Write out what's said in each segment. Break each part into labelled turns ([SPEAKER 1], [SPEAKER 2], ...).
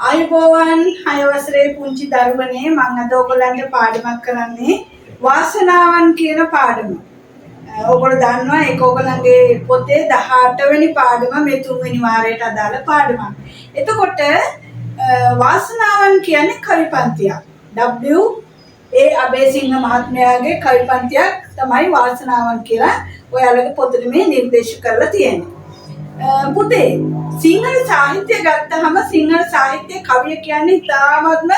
[SPEAKER 1] ආයුබෝවන් 6 වසරේ පුංචි දරුවනේ මම අද ඔයගොල්ලන්ට පාඩමක් කරන්නේ වාසනාවන් කියන පාඩම. ඔයගොල්ලෝ දන්නවා ඒක ඔයගොල්ලන්ගේ පොතේ 18 වෙනි පාඩම මේ 3 වෙනි වාරයට අදාළ පාඩමක්. එතකොට වාසනාවන් කියන්නේ කවි පන්තියක්. W.A. අබේසිංහ මහත්මයාගේ කවි පන්තියක් තමයි වාසනාවන් කියලා ඔයාලගේ පොතේ මේ නිර්දේශ කරලා තියෙන්නේ. පුතේ සිංහල සාහිත්‍ය ගත්තහම සිංහල සාහිත්‍ය කවිය කියන්නේ ඉතාමත්ම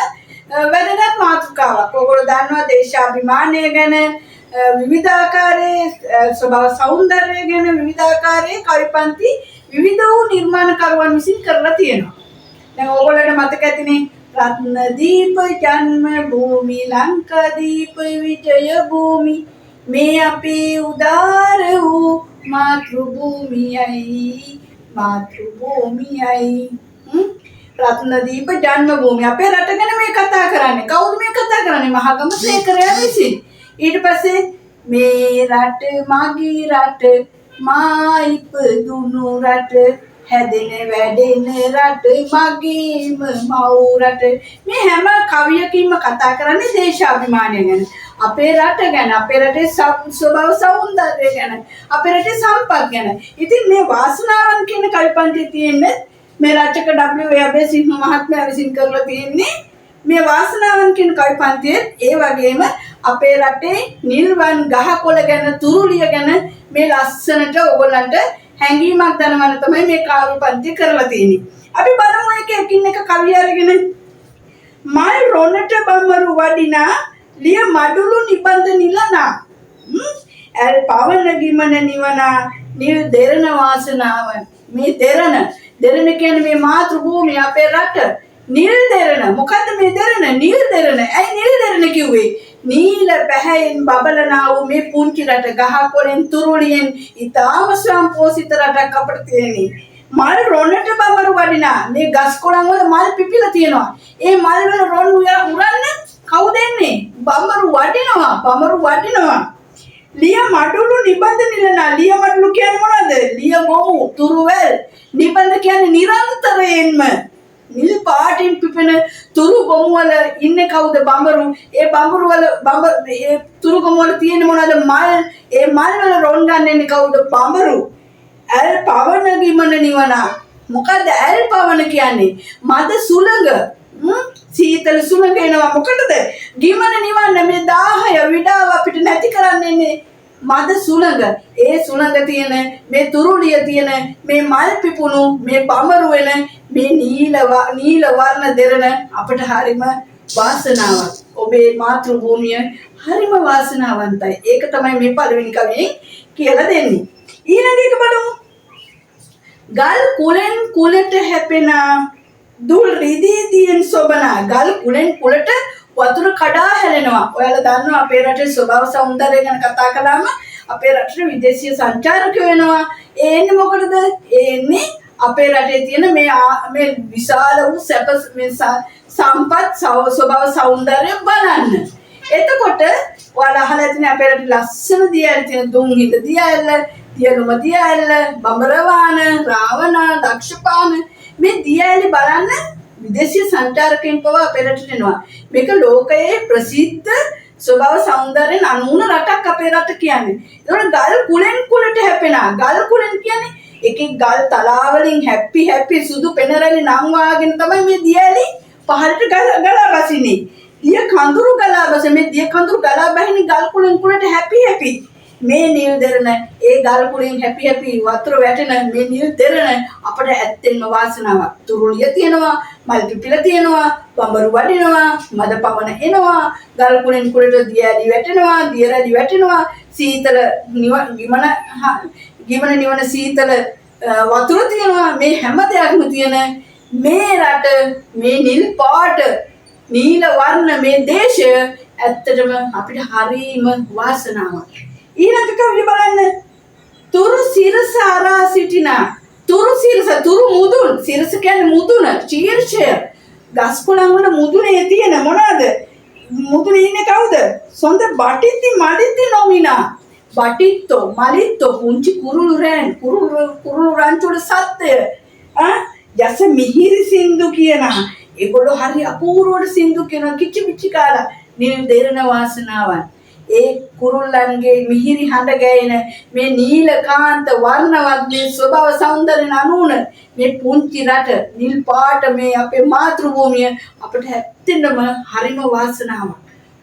[SPEAKER 1] වැදගත් මාතෘකාවක්. ඔයගොල්ලෝ දන්නවා දේශාභිමානය ගැන විවිධාකාරයේ ස්වභාව සෞන්දර්යය ගැන විවිධාකාරයේ කවිපන්ති විවිධ වූ නිර්මාණකරුවන් විසින් කරලා තියෙනවා. දැන් ඔයගොල්ලන්ට මතක ඇතිනේ රත්නදීප ජන්ම භූමි ලංකාදීප විජය භූමි මේ අපේ උදාර වූ මාතෘභූමියයි රත්නදීප ජන්මභූමිය අපේ රට ගැන මේ කතා කරන්නේ. කවුද මේ කතා කරන්නේ? මහගම සේකරයා විසින්. ඊට පස්සේ මේ රට මගේ රට මා ඉපදුණු රට හැදෙන වැඩෙන රට මගේම මව් රට. මේ හැම කවියකින්ම කතා කරන්නේ දේශාභිමානය ගැන. අපේ රට ගැන, අපේ රටේ ස්වභාව සෞන්දර්යය ගැන, අපේ රටේ සම්පත් ගැන. ඉතින් මේ වාසනාවන් කියන කවිපන්තියේ තියෙන්නේ මේ රචක W.A. අබේසිංහ මහත්මයා විසින් කරලා තියෙන්නේ මේ වාසනාවන් කියන කවිපන්තියේ ඒ වගේම අපේ රටේ නිල්වන් ගහකොළ ගැන, තුරුලිය ගැන මේ ලස්සනට ඔයගොල්ලන්ට හැඟීමක් දනවන තමයි මේ කවිපන්තිය කරලා තියෙන්නේ. අපි බලමු එකින් එක කවිය අරගෙන මල් රොණට බඹරු වඩිනා लिय मडुलु निबंध निलना एल पवन गिमन निवना नील देरन वासनावन මේ දෙරණ කියන්නේ මේ මාතෘභූමිය අපේ රට නිල් දෙරණ. මොකද්ද මේ දෙරණ? නිල් දෙරණ. ඇයි නිල් දෙරණ කිව්වේ? නීල පැහැයෙන් බබලනා වූ මේ පුංචි රට ගහකොළෙන් තුරුලියෙන් ඊටාම සම්පෝෂිත රටක් අපිට තියෙන්නේ. මල් රොණට බඹරු වඩිනා මේ ගස් කොළන් වල මල් පිපිලා තියෙනවා. ඒ මල් වල රොන් උරන්න කවුද එන්නේ? බඹරු වඩිනවා. ලිය මඩුළු නිබඳ නිලනා. ලිය මඩුළු කියන්නේ මොනවද? ලිය ගොමු, තුරුවැල්. නිබඳ කියන්නේ නිරන්තරයෙන්ම නිල් පාටින් පිපෙන තුරු ගොමු වල ඉන්නේ කවුද? බඹරු. ඒ බඹරු වල ඒ තුරු ගොමු වල තියෙන මොනවද? මල්. ඒ මල් වල රොන් ගන්න කවුද? බඹරු. ඇල් පවන ගිමන නිවනා. මොකද්ද ඇල් පවන කියන්නේ? මද සුළඟ. සීතල සුළඟ එනවා. මොකටද? ගිමන නිවන්න මේ දාහය විඩාව අපිට නැති කරන්නේ මද සුළඟ. ඒ සුළඟ තියෙන මේ තුරුලිය තියෙන මේ මල් පිපුණු මේ බඹරු වෙන මේ නීල වර්ණ දෙරණ අපිට හරිම වාසනාවක්. ඔබේ මාතෘභූමිය හරිම වාසනාවන්තයි. ඒක තමයි මේ පළවෙනි කවියෙන් කියලා දෙන්නේ. ඊළඟ එක බලමු. ගල් කුලෙන් කුලට හැපෙන දුල් රිදී දියෙන් සොබනා. ගල් කුලෙන් කුලට වතුර කඩා හැලෙනවා. ඔයාලා දන්නවා අපේ රටේ ස්වභාව සෞන්දර්යය ගැන කතා කළාම අපේ රටේ විදේශීය සංචාරකයෝ එනවා. ඒ එන්නේ මොකටද? ඒ එන්නේ අපේ රටේ තියෙන මේ විශාල වූ සම්පත් ස්වභාව සෞන්දර්යය බලන්න. එතකොට ඔයාලා අහලා තියෙන අපේ රටේ ලස්සන දියඇල්ල තියෙන දුම්හිඳ දියඇල්ල, දියලුම දියඇල්ල, බඹරවාන, රාවණ, දක්ෂපාන මේ දියඇලි බලන්න විදේශීය සංචාරකයන් පවා අපේ රටට එනවා. මේක ලෝකයේ ප්‍රසිද්ධ ස්වභාව සෞන්දර්යයෙන් අනුන රටක් අපේ රට කියන්නේ. ඒතකොට ගල් කුලෙන් කුලට හැපෙනා. ගල් කුලෙන් කියන්නේ එකෙක් ගල් තලාවලින් හැපි සුදු පෙනරැලි නම් වාගෙන තමයි මේ දියඇලි පහළට ගලා බසින්නේ. දිය කඳුරු ගලා බස මේ දිය කඳුරු ගලා බහින්නේ ගල් කුලෙන් කුලට හැපි මේ නිල් දෙරණ ඒ ගල් කුලෙන් හැපි වතුර වැටෙන මේ නිල් දෙරණ අපට ඇත්තෙන්ම වාසනාවක්. තුරුලිය තියෙනවා, මල් පිපිලා තියෙනවා, බඹරු වඩිනවා, මද පවන එනවා, ගල් කුලෙන් කුලට දියඇලි වැටෙනවා, දියරැලි වැටෙනවා, සීතල ගිමන නිවන සීතල වතුර තියෙනවා. මේ හැම දෙයක්ම තියෙන මේ රට මේ නිල් පාට නීල වර්ණ මේ දේශය ඇත්තටම අපිට හරීම වාසනාවක්. ඊළඟ කවිය බලන්න. තුරු සිරස අරා සිටිනා. තුරු මුදුන්. සිරස කියන්නේ මුදුන, ශීර්ෂය. ගස් කොළන් වල මුදුනේ තියෙන මොනවාද? මුදුනේ ඉන්නේ කවුද? සොඳ බටිත්ති මලිත්ති නොමිනා. බටිත්තෝ මලිත්තෝ පුංචි කුරුළු රාංචුල සත්ත්වය. යස මිහිරි සින්දු කියනවා. ඕගොල්ලෝ හරි අපූර්වට සින්දු කියනවා කිචි පිචි කාලා නිල් දෙරණ වාසනාවන්. ඒ කුරුල්ලන්ගේ මිහිරි හඬ ගැයෙන මේ නීල කාන්ත වර්ණවත් මේ ස්වභාව සෞන්දර්ය නනුන මේ පුංචි රට නිල් පාට මේ අපේ මාතෘභූමිය අපිට ඇත්තටම හරිම වාසනාවක්.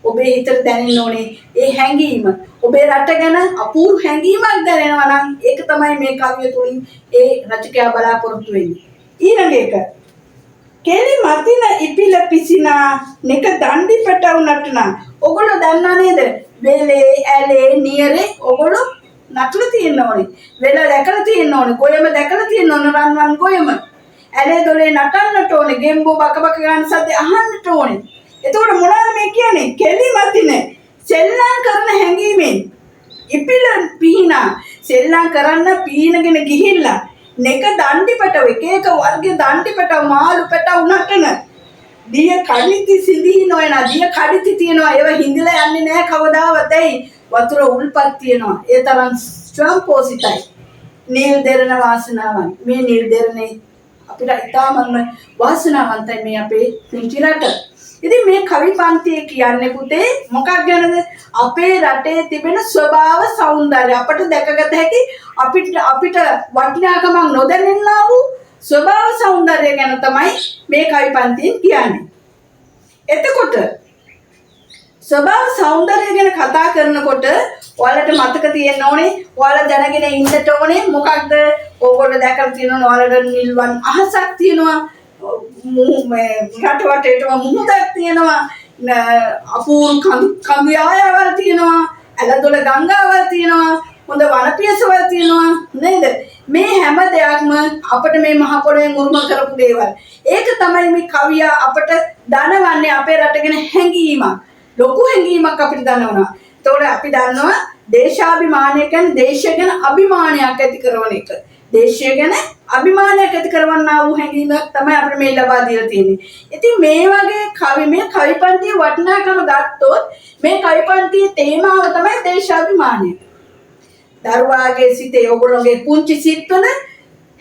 [SPEAKER 1] ඔබේ හිතට දැනෙන්න ඕනේ ඒ හැඟීම. ඔබේ රට ගැන අපූර්ව හැඟීමක් දැනෙනවා නම් ඒක තමයි මේ කවිය තුලින් ඒ රචකයා බලාපොරොත්තු වෙන්නේ. ඊළඟ එක කෙලි මතින ඉපිල පිසිනා නෙක දණ්ඩි පැටව නටනා. ඔගොල්ලෝ දන්නා නේද? වෙලේ ඇලේ නියරේ ඔගොල්ලෝ නටලා තියෙන්න ඕනේ. වෙල දැකලා තියෙන්න ඕනේ. ගොයම දැකලා තියෙන්න ඕනේ. රන්වන් ගොයම. ඇලේ දොලේ නටන්නට ඕනේ. ගෙම්බෝ බක බක ගන්න සද්ද අහන්නට ඕනේ. එතකොට මොනවද මේ කියන්නේ? කෙලි මතින සෙල්ලම් කරන හැඟීමෙන් ඉපිල පිහිනා සෙල්ලම් කරන්න පීනගෙන ගිහිල්ලා නෙක දණ්ඩි පැටව එක එක වර්ගයේ දණ්ඩි පැටව මාළු පැටව නටන දිය කඩිති සිඳී නොයනා දිය කඩිති තියනවා ඒව හිඳිලා යන්නේ නැහැ කවදාවත් ඇයි වතුර උල්පත් තියනවා ඒ තරම් ස්වයංපෝෂිතයි නිල් දෙරණ වාසනාවන් මේ නිල් දෙරණේ අපිට ඉතාමත්ම වාසනාවන්තයි මේ අපේ පුංචි රට. ඉතින් මේ කවි පන්තිය කියන්නේ පුතේ මොකක් ගැනද? අපේ රටේ තිබෙන ස්වභාව සෞන්දර්ය අපට දැකගත හැකි අපිට වටිනාකමක් නොදැනෙන්නා වූ ස්වභාව සෞන්දර්ය ගැන තමයි මේ කවි පන්තියෙන් කියන්නේ. එතකොට ස්වභාව සෞන්දර්ය ගැන කතා කරනකොට ඔයාලට මතක තියෙන්න ඕනේ ඔයාලා දැනගෙන ඉන්නට ඕනේ මොකක්ද? ඕගොල්ලෝ දැකලා තියෙනවා ඔයාලට නිල්වන් අහසක් තියෙනවා රට වටේටම මුහුදක් තියෙනවා අපූර්ව කඳු යායවල් තියෙනවා ඇලදොල ගංගාවල් තියෙනවා හොඳ වනපියසවල් තියෙනවා නේද? මේ හැම දෙයක්ම අපිට මේ මහ පොළොවේ මුරුම කරපු දේවල්. ඒක තමයි මේ කවියා අපට දනවන්නේ අපේ රට ගැන හැඟීමක්. ලොකු හැඟීමක් අපිට දනවනවා. ඒතකොට අපි දන්නවා දේශාභිමානය කියන්නේ දේශය ගැන අභිමානයක් ඇති කරන එක. දේශය ගැන අභිමානයක් ඇති කරවන්නා වූ හැඟීමක් තමයි අපිට මේ ලබා දීලා තියෙන්නේ. ඉතින් මේ වගේ මේ කවි පන්තියේ වටිනාකම ගත්තොත් මේ කවි පන්තියේ තේමාව තමයි දේශාභිමානය. දරුවාගේ සිතේ ඔයගොල්ලෝගේ පුංචි සිත්වල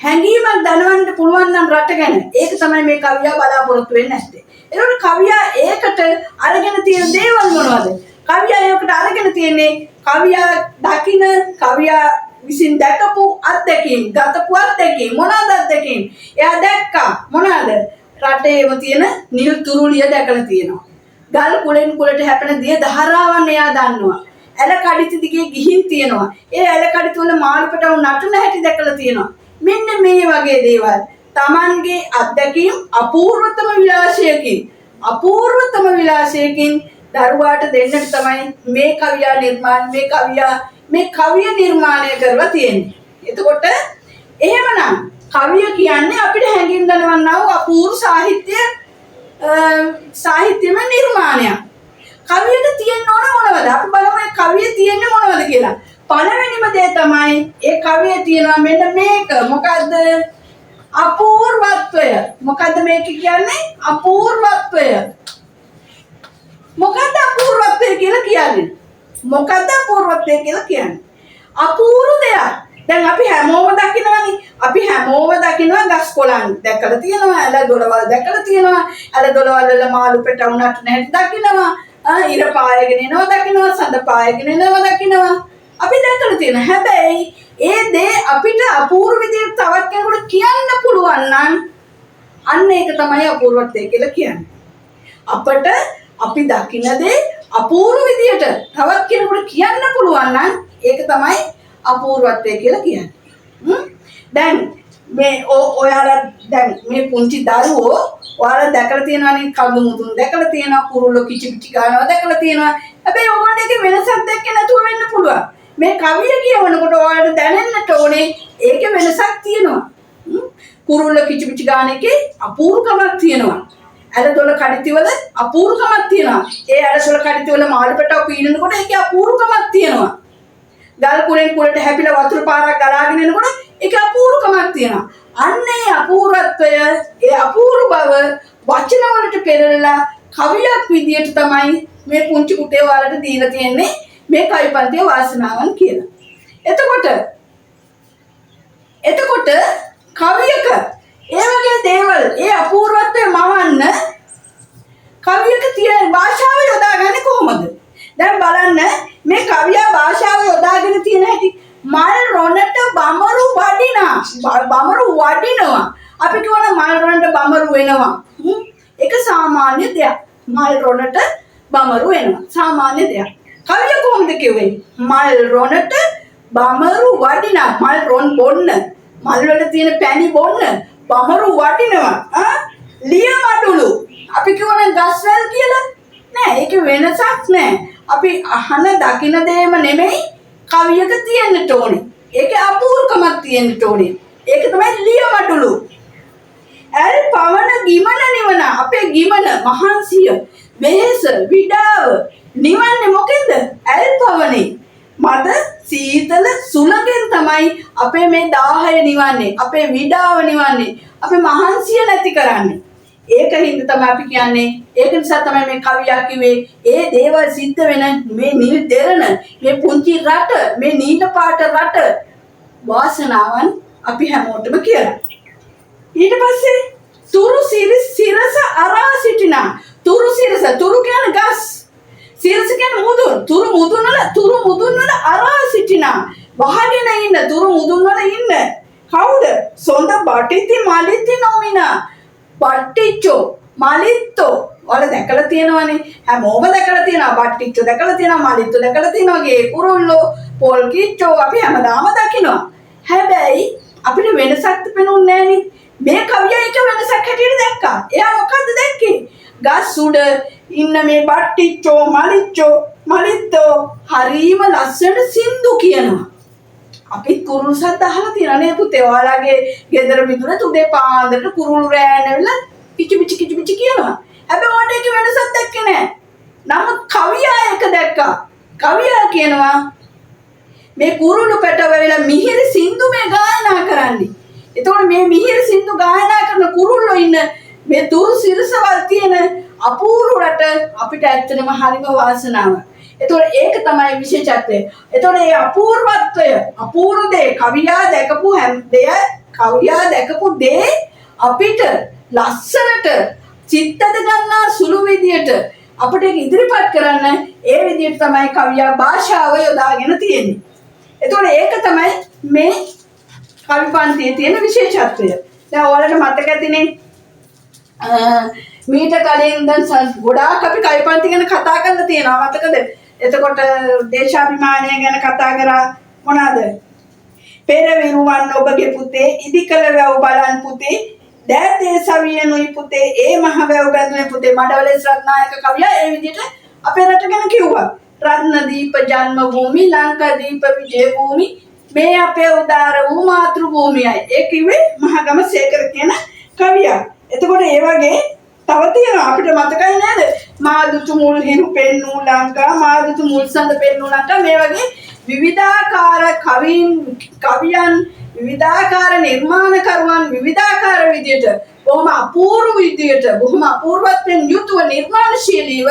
[SPEAKER 1] හැඟීමක් දනවන්න පුළුවන් නම් රට ගැන ඒක තමයි මේ කවියා බලාපොරොත්තු වෙන්නේ නැත්තේ. ඒකට කවියා ඒකට අරගෙන තියෙන දේවල් මොනවද? කවියා ඒකට අරගෙන තියෙන්නේ කවියා දකින කවියා විසින් දැකපු අත්දැකීම් ගතපු අත්දැකීම් මොනවාද අත්දැකීම්? එයා දැක්කා මොනවාද? රටේම තියෙන නිල් තුරුලිය දැකලා තියෙනවා. ගල් කුලෙන් කුලට හැපෙන දිය ධාරාවන් එයා දන්නවා. ඇල කඩිති දිගේ ගිහින් තියෙනවා. ඒ ඇල කඩිති වල මාළු පැටවුන් නටන හැටි දැකලා තියෙනවා. මෙන්න මේ වගේ දේවල් Tamanගේ අත්දැකීම් අපූර්වතම විලාසයකින් දරුවාට දෙන්නට තමයි මේ කවියා මේ කවිය නිර්මාණය කරලා තියෙන්නේ. එතකොට එහෙමනම් කවිය කියන්නේ අපිට හැඟීම් දනවන්නා වූ අපූර්ව සාහිත්‍යමය නිර්මාණයක්. කවියට තියෙන්න ඕන මොනවද? අපි බලමු මේ කවියේ තියෙන්නේ මොනවද කියලා. පළවෙනිම දේ තමයි ඒ කවියේ තියෙනවා මෙන්න මේක. මොකද්ද? අපූර්වත්වය. මොකද්ද මේක කියන්නේ? අපූර්වත්වය. මොකද්ද අපූර්වත්වය කියලා කියන්නේ? අපූර්ව දෙයක්. දැන් අපි හැමෝම දකිනවනේ. අපි හැමෝම දකිනවා ගස් කොළන් දැකලා තියෙනවා. ඇල දොළවල් දැකලා තියෙනවා. ඇල දොළවල් වල මාළු පැටවුන් නටන හැටි දකිනවා. ඉර පායගෙන එනවා දකිනවා. සඳ පායගෙන එනවා දකිනවා. අපි දැකලා තියෙනවා. හැබැයි ඒ දේ අපිට අපූර්ව විදිහට තවත් කෙනෙකුට කියන්න පුළුවන් නම් අන්න ඒක තමයි අපූර්වත්වය කියලා කියන්නේ. අපට අපි දකින දේ අපූර්ව විදිහට තවත් කෙනෙකුට කියන්න පුළුවන් නම් ඒක තමයි අපූර්වත්වය කියලා කියන්නේ. දැන් මේ ඔයාලා දැන් මේ පුංචි දරුවෝ ඔයාලා දැකලා තියෙනවනේ කඳු මුදුන් දැකලා තියෙනවා කුරුල්ලෝ කිචි කිචි ගන්නවා දැකලා තියෙනවා. හැබැයි ඔයගොල්ලෝ ඒකේ වෙනසක් දැක්කේ නැතුව වෙන්න පුළුවන්. මේ කවිය කියවනකොට ඔයාලට දැනෙන්නට ඕනේ ඒකේ වෙනසක් තියෙනවා. කුරුල්ලෝ කිචි කිචි ගාන එකේ අපූර්වකමක් තියෙනවා. ඇලදොල කඩਿතිවල අපූර්වකමක් තියෙනවා. ඒ ඇලදොල කඩਿතිවල මාළු පැටව පීනනකොට ඒකේ අපූර්වකමක් තියෙනවා. ගල් කුලෙන් කුලට හැපිලා වතුර පාරක් ගලාගෙන එනකොට ඒකේ අපූර්වකමක් තියෙනවා. අන්න ඒ අපූර්වත්වය, ඒ අපූර්ව බව වචන වලට පෙරලලා කවියක් විදියට තමයි මේ පුංචි පුතේ ඔයාලට දීලා තියෙන්නේ මේ කවි පන්තියේ වාසනාවන් කියලා. එතකොට කවියක ඒ වගේ දේවල් ඒ අපූර්වත්වය මවන්න වෙනවා. ඒක සාමාන්‍ය දෙයක්. මල් රොණට බමරු වෙනවා. සාමාන්‍ය දෙයක්. කවිය කොහොමද කිව්වේ? මල් රොණට බමරු වඩිනා. මල් රොන් බොන්න. මල් වල තියෙන පැණි බොන්න බමරු වඩිනවා. ලියමඩුළු. අපි කියවනේ ගස්වැල් කියලා. නෑ ඒක වෙනසක් නෑ. අපි අහන දකින දේම නෙමෙයි කවියක තියෙන්න ඕනේ. ඒකේ අපූර්වකමක් තියෙන්න ඕනේ. ඒක තමයි ලියමඩුළු. ඇල් පවන ගිමන නිවන. අපේ ගිමන මහන්සිය වෙහෙස විඩාව නිවන්නේ මොකෙන්ද? ඇල් පවනේ. මද සීතල සුළඟෙන් තමයි අපේ මේ දාහය නිවන්නේ. අපේ විඩාව නිවන්නේ. අපේ මහන්සිය නැති කරන්නේ. ඒකින්ද තමයි අපි කියන්නේ. ඒක නිසා තමයි මේ කවියා කිව්වේ ඒ දේවල් සිද්ධ වෙන මේ නිල් දෙරණ මේ පුංචි රට මේ නීල පාට රට වාසනාවන් අපි හැමෝටම කියලා. ඊට පස්සේ තුරු සිරස අරා සිටිනා. තුරු සිරස තුරු කියන්නේ ගස්. සිරස කියන්නේ මුදුන්. තුරු මුදුන් වල අරා සිටිනා. වහගෙන ඉන්න තුරු මුදුන් වල ඉන්න. කවුද? සොඳ බටිති මලිති නොමිනා. බට්ටිච්චෝ මලිත්තෝ වල දැකලා තියෙනවනේ. හැමෝම දැකලා තියෙනවා. බට්ටිච්චෝ දැකලා තියෙනවා. මලිත්තෝ දැකලා තියෙනවා. ගේ කුරුල්ලෝ පොල් කිච්චෝ අපි හැමදාම දකිනවා. හැබැයි අපිට වෙනසක් පේනුන්නේ නැහනේ. මේ කවිය එක වෙනසක් හැටියට දැක්කා. එයා මොකද්ද දැක්කේ? ගස් උඩ ඉන්න මේ බට්ටිච්චෝ මලිත්තෝ හරීම ලස්සන සින්දු කියනවා. අපි කුරුළු සද්ද අහලා තියෙනවා නේ පුතේ. ඔයාලගේ ගෙදර මිදුන තුඩේ පාන්දරට කුරුළු රෑනවිලා කිචි පිචි කියනවා. හැබැයි ඔයාලට ඒක වෙනසක් දැක්කේ නැහැ. නමුත් කවියා එක දැක්කා. කවියා කියනවා මේ කුරුළු පැටවවිලා මිහිරි සින්දු මේ ගායනා කරන්නේ. එතකොට මේ මිහිරි සින්දු ගායනා කරන කුරුල්ලෝ ඉන්න මේ දුරු සිරසවල් තියෙන අපූර්ව රට අපිට ඇත්තටම හරිම වාසනාවක්. එතකොට ඒක තමයි විශේෂත්වය. එතකොට මේ අපූර්වත්වය අපූර්ව දේ කවියා දැකපු දේ අපිට ලස්සනට චිත්තද ගන්නා සුළු විදියට අපිට ඉදිරිපත් කරන්න ඒ විදියට තමයි කවියා භාෂාව යොදාගෙන තියෙන්නේ. එතකොට ඒක තමයි මේ කවි පන්තියේ තියෙන විශේෂත්වය. දැන් ඔයාලට මතක ඇතිනේ මීට කලින් දැන් ගොඩාක් අපි කවි පන්ති ගැන කතා කරලා තියෙනවා මතකද? එතකොට දේශාභිමානය ගැන කතා කරා මොනවාද? පෙරවිරුවන් ඔබගේ පුතේ ඉදිකල වැව් බලන් පුතේ දෑතේ සවියනුයි පුතේ ඒ මහ වැව් බැඳුනේ පුතේ මඩවලේ රත්නායක කවියා ඒ විදිහට අපේ රට ගැන කිව්වා. රත්නදීප ජන්ම භූමි ලංකාදීප විජය භූමි මේ අපේ උදාර වූ මාතෘ භූමියයි. ඒ කිව්වේ මහගම සේකර කියන කවියා. එතකොට ඒ වගේ තව තියෙනවා අපිට මතකයි නේද? මාදුතු මුල් හිරු පෙන්නු ලංකා මාදුතු මුල් සඳ පෙන්නු ලංකා මේ වගේ විවිධාකාර කවියන් විවිධාකාර නිර්මාණකරුවන් විවිධාකාර විදියට බොහොම අපූර්ව විදියට බොහොම අපූර්වත්වයෙන් යුතුව නිර්මාණශීලීව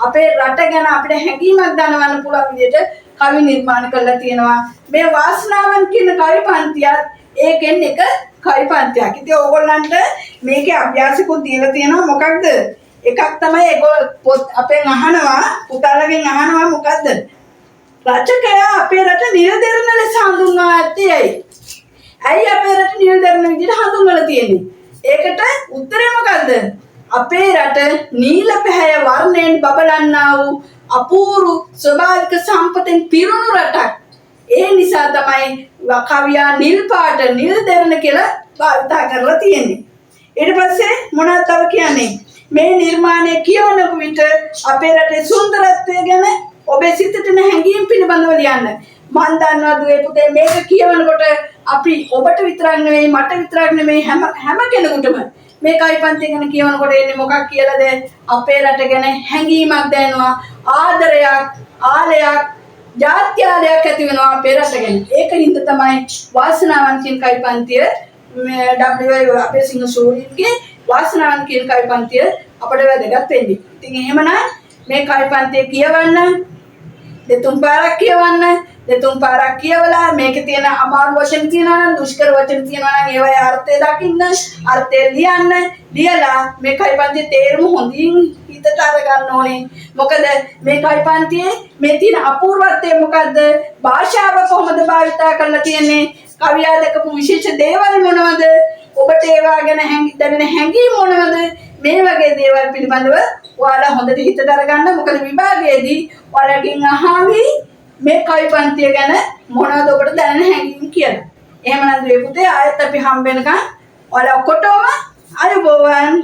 [SPEAKER 1] අපේ රට ගැන අපිට හැඟීමක් දනවන්න පුළුවන් විදියට කවි නිර්මාණ කරලා තියෙනවා. මේ වාසනාවන් කියන කවි පන්තියත් ඒකෙන් එක කවි පන්තියක්. ඉතින් ඕගොල්ලන්ට මේකේ අභ්‍යාසිකුත් දීලා තියෙනවා මොකක්ද? එකක් තමයි ඒගොල්ලෝ අපෙන් අහනවා පුතාලගෙන් අහනවා මොකද්ද? රචකයා අපේ රට නිරදෙරණ ලෙස හඳුන්වා ඇත්තේ ඇයි? ඇයි අපේ රට නිරදෙරණ විදිහට හඳුන්වලා තියෙන්නේ? ඒකට උත්තරේ මොකද්ද? අපේ රට නිල පැහැය වර්ණයෙන් බබලන්නා වූ අපූර්ව ස්වභාවික සම්පතෙන් පිරුණු රටක්. ඒ නිසා තමයි කවියා නිල් පාට නිල් දෙරණ කියලා භාවිත කරලා තියෙන්නේ. ඊට පස්සේ මොනවද තව කියන්නේ? මේ නිර්මාණය කියවන විට අපේ රටේ සුන්දරත්වය ගැන ඔබේ සිතට හැඟීම් පිළිබඳව ලියන්න. මම දන්නවා දුවේ පුතේ මේක කියවනකොට අපි ඔබට විතරක් නෙවෙයි මට විතරක් නෙවෙයි හැම කෙනෙකුටම මේ කවි පන්තිය ගැන කියවනකොට එන්නේ මොකක් කියලාද? අපේ රට ගැන හැඟීමක් දැනෙනවා, ආදරයක්, ආලයක්, ජාත්‍යාලයක් ඇති වෙනවා අපේ රට ගැන. ඒකින්ද තමයි වාසනාවන් කියන කවි පන්තිය W අපේ සිංහ ශූරින්ගේ වාසනාවන් කියන කවි පන්තිය අපිට වැදගත් වෙන්නේ. ඉතින් එහෙමනම් මේ කවි පන්තිය කියවන්න දෙතුන් පාරක් කියවන්න. දෙතුන් පාරක් කියවලා මේකේ තියෙන අමාරු වචන තියෙනවා නම් දුෂ්කර වචන තියෙනවා නම් ඒවයේ අර්ථය දකින්න, අර්ථය ලියන්න. ලියලා මේ කවි පන්තියේ තේරුම හොඳින් හිතට අරගන්න ඕනේ. මොකද මේ කවි පන්තියේ මේ තියෙන අපූර්වත්වය මොකද්ද? භාෂාව කොහොමද භාවිත කරලා තියෙන්නේ? කවියා දක්වපු විශේෂ දේවල් මොනවද? ඔබට ඒවා ගැන දැනෙන හැඟීම් මොනවද? මේ වගේ දේවල් පිළිබඳව ඔයාලා හොඳට හිතට අරගන්න. මොකද විභාගයේදී ඔයාලගෙන් අහාවි මේ කවි පන්තිය ගැන මොනවද ඔබට දැනෙන හැඟීම් කියලා. එහෙමනම් දුවේ පුතේ ආයෙත් අපි හම්බ වෙනකන් ඔයාලා ඔක්කොටම අයුබෝවන්.